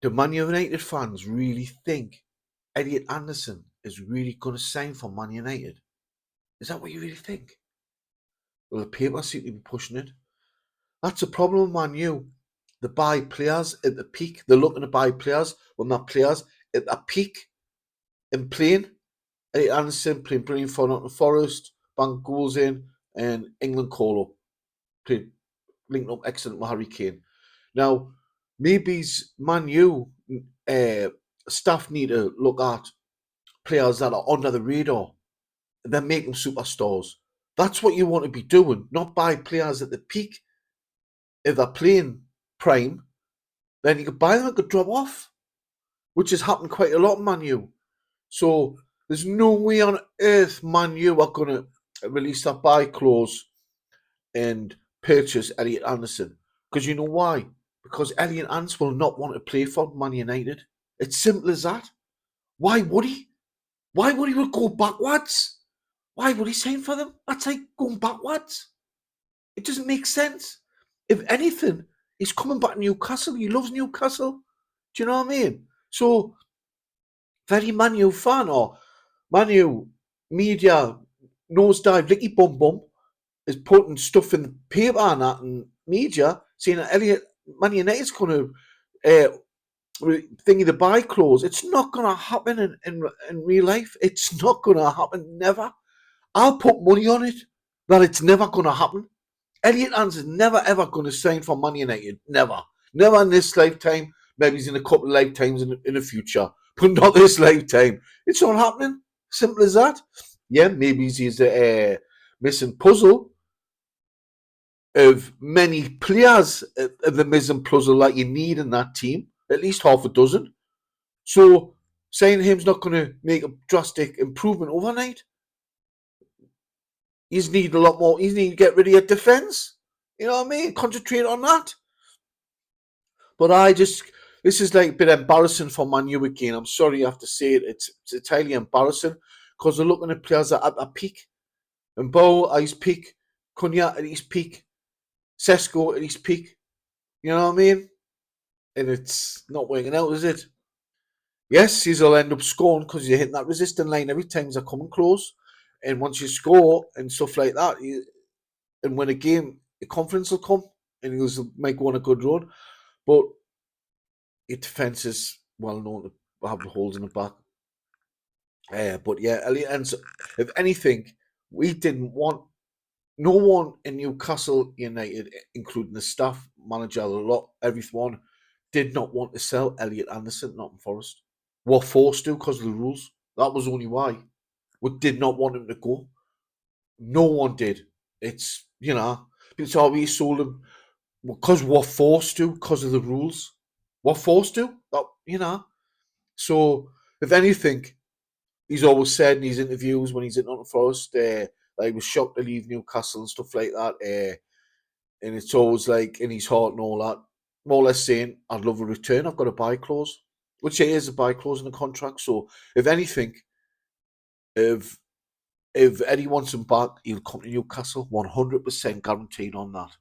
do Man United fans really think Elliot Anderson is really going to sign for Man United? Is that what you really think? Well, the papers seem to be pushing it. That's a problem with Man U. They buy players at the peak. They're looking to buy players when they're players at the peak and playing. Elliot Anderson playing brilliant for Nottingham Forest, bang goals in, and England call up. Playing, linking up excellent with Harry Kane. Now, maybe Man U staff need to look at players that are under the radar and then make them superstars. That's what you want to be doing, not buy players at the peak. If they're playing prime, then you could buy them and could drop off, which has happened quite a lot in Man U. So there's no way on earth Man U are going to release that buy clause and purchase Elliot Anderson. Because you know why? Because Elliot Anderson will not want to play for Man United. It's simple as that. Why would he? Why would he go backwards? Why would he sign for them? That's like going backwards. It doesn't make sense. If anything, he's coming back to Newcastle. He loves Newcastle. Do you know what I mean? So, very Man U fan or Man U media nosedive, licky bum bum is putting stuff in the paper and that and media saying that Elliot Man United's going to thingy the buy clause. It's not going to happen in real life. It's not going to happen. Never. I'll put money on it that it's never going to happen. Elliot Anderson's never ever going to sign for Man United. Never. Never in this lifetime. Maybe he's in a couple of lifetimes in the future. But not this lifetime. It's not happening. Simple as that. Yeah, maybe he's a missing puzzle of many players of the missing puzzle that you need in that team. At least half a dozen. So saying him's not going to make a drastic improvement overnight. He's need a lot more. He's need to get rid of your defence. You know what I mean? Concentrate on that. But this is like a bit embarrassing for Man U again. I'm sorry you have to say it. It's entirely embarrassing because they're looking at players that are at their peak. And Bo at his peak, Cunha at his peak, Sesko at his peak. You know what I mean? And it's not working out, is it? Yes, he'll end up scoring because you're hitting that resistant line every time they're coming close. And once you score and stuff like that, and win a game, your confidence will come and you might go on a good run. But your defence is well known to have the holes in the back. But yeah, Elliot Anderson, if anything, we didn't want no one in Newcastle United, including the staff, manager, the lot, everyone, did not want to sell Elliot Anderson at Nottingham Forest. We're forced to because of the rules. That was only why. We did not want him to go. No one did. It's, it's how we sold him because we're forced to because of the rules. We're forced to, So, if anything, he's always said in his interviews when he's at Nottingham Forest that he was shocked to leave Newcastle and stuff like that. And it's always like in his heart and all that, more or less saying, I'd love a return. I've got a buy clause, which it is a buy clause in the contract. So, if anything, if Eddie wants him back, he'll come to Newcastle, 100% guaranteed on that.